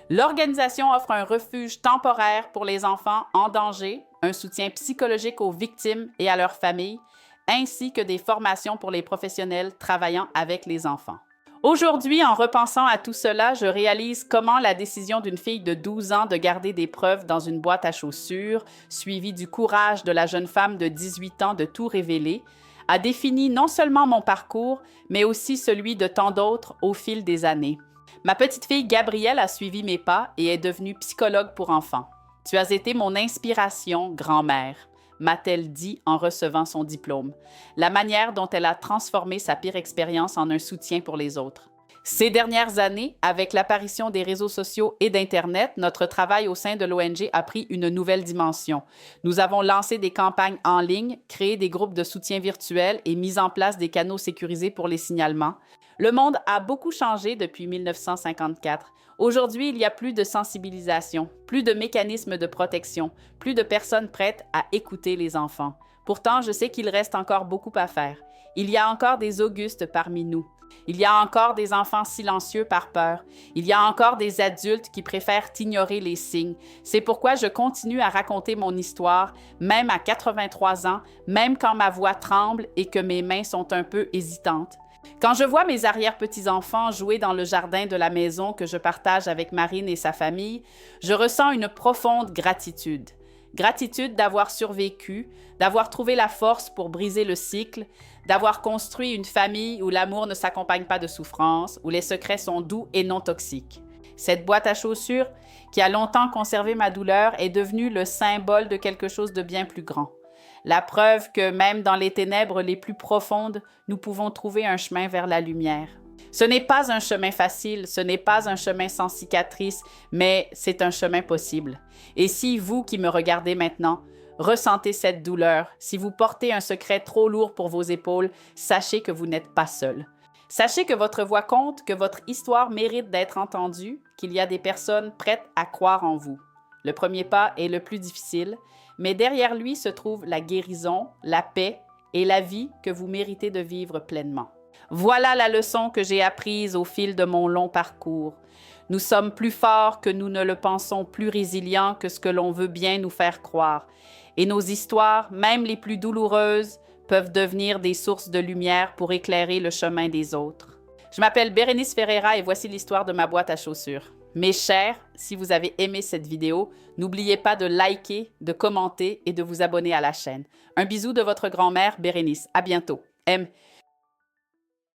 L'organisation offre un refuge temporaire pour les enfants en danger, un soutien psychologique aux victimes et à leurs familles, ainsi que des formations pour les professionnels travaillant avec les enfants. Aujourd'hui, en repensant à tout cela, je réalise comment la décision d'une fille de 12 ans de garder des preuves dans une boîte à chaussures, suivie du courage de la jeune femme de 18 ans de tout révéler, a défini non seulement mon parcours, mais aussi celui de tant d'autres au fil des années. Ma petite fille Gabrielle a suivi mes pas et est devenue psychologue pour enfants. « Tu as été mon inspiration, grand-mère », m'a-t-elle dit en recevant son diplôme, la manière dont elle a transformé sa pire expérience en un soutien pour les autres. Ces dernières années, avec l'apparition des réseaux sociaux et d'Internet, notre travail au sein de l'ONG a pris une nouvelle dimension. Nous avons lancé des campagnes en ligne, créé des groupes de soutien virtuels et mis en place des canaux sécurisés pour les signalements. Le monde a beaucoup changé depuis 1954. Aujourd'hui, il y a plus de sensibilisation, plus de mécanismes de protection, plus de personnes prêtes à écouter les enfants. Pourtant, je sais qu'il reste encore beaucoup à faire. Il y a encore des Augustes parmi nous. Il y a encore des enfants silencieux par peur. Il y a encore des adultes qui préfèrent ignorer les signes. C'est pourquoi je continue à raconter mon histoire, même à 83 ans, même quand ma voix tremble et que mes mains sont un peu hésitantes. Quand je vois mes arrière-petits-enfants jouer dans le jardin de la maison que je partage avec Marine et sa famille, je ressens une profonde gratitude. Gratitude d'avoir survécu, d'avoir trouvé la force pour briser le cycle, d'avoir construit une famille où l'amour ne s'accompagne pas de souffrance, où les secrets sont doux et non toxiques. Cette boîte à chaussures, qui a longtemps conservé ma douleur, est devenue le symbole de quelque chose de bien plus grand. La preuve que même dans les ténèbres les plus profondes, nous pouvons trouver un chemin vers la lumière. Ce n'est pas un chemin facile, ce n'est pas un chemin sans cicatrices, mais c'est un chemin possible. Et si vous qui me regardez maintenant, ressentez cette douleur, si vous portez un secret trop lourd pour vos épaules, sachez que vous n'êtes pas seul. Sachez que votre voix compte, que votre histoire mérite d'être entendue, qu'il y a des personnes prêtes à croire en vous. Le premier pas est le plus difficile, mais derrière lui se trouve la guérison, la paix et la vie que vous méritez de vivre pleinement. Voilà la leçon que j'ai apprise au fil de mon long parcours. Nous sommes plus forts que nous ne le pensons, plus résilients que ce que l'on veut bien nous faire croire. Et nos histoires, même les plus douloureuses, peuvent devenir des sources de lumière pour éclairer le chemin des autres. Je m'appelle Bérénice Ferreira et voici l'histoire de ma boîte à chaussures. Mes chers, si vous avez aimé cette vidéo, n'oubliez pas de liker, de commenter et de vous abonner à la chaîne. Un bisou de votre grand-mère Bérénice. À bientôt. M.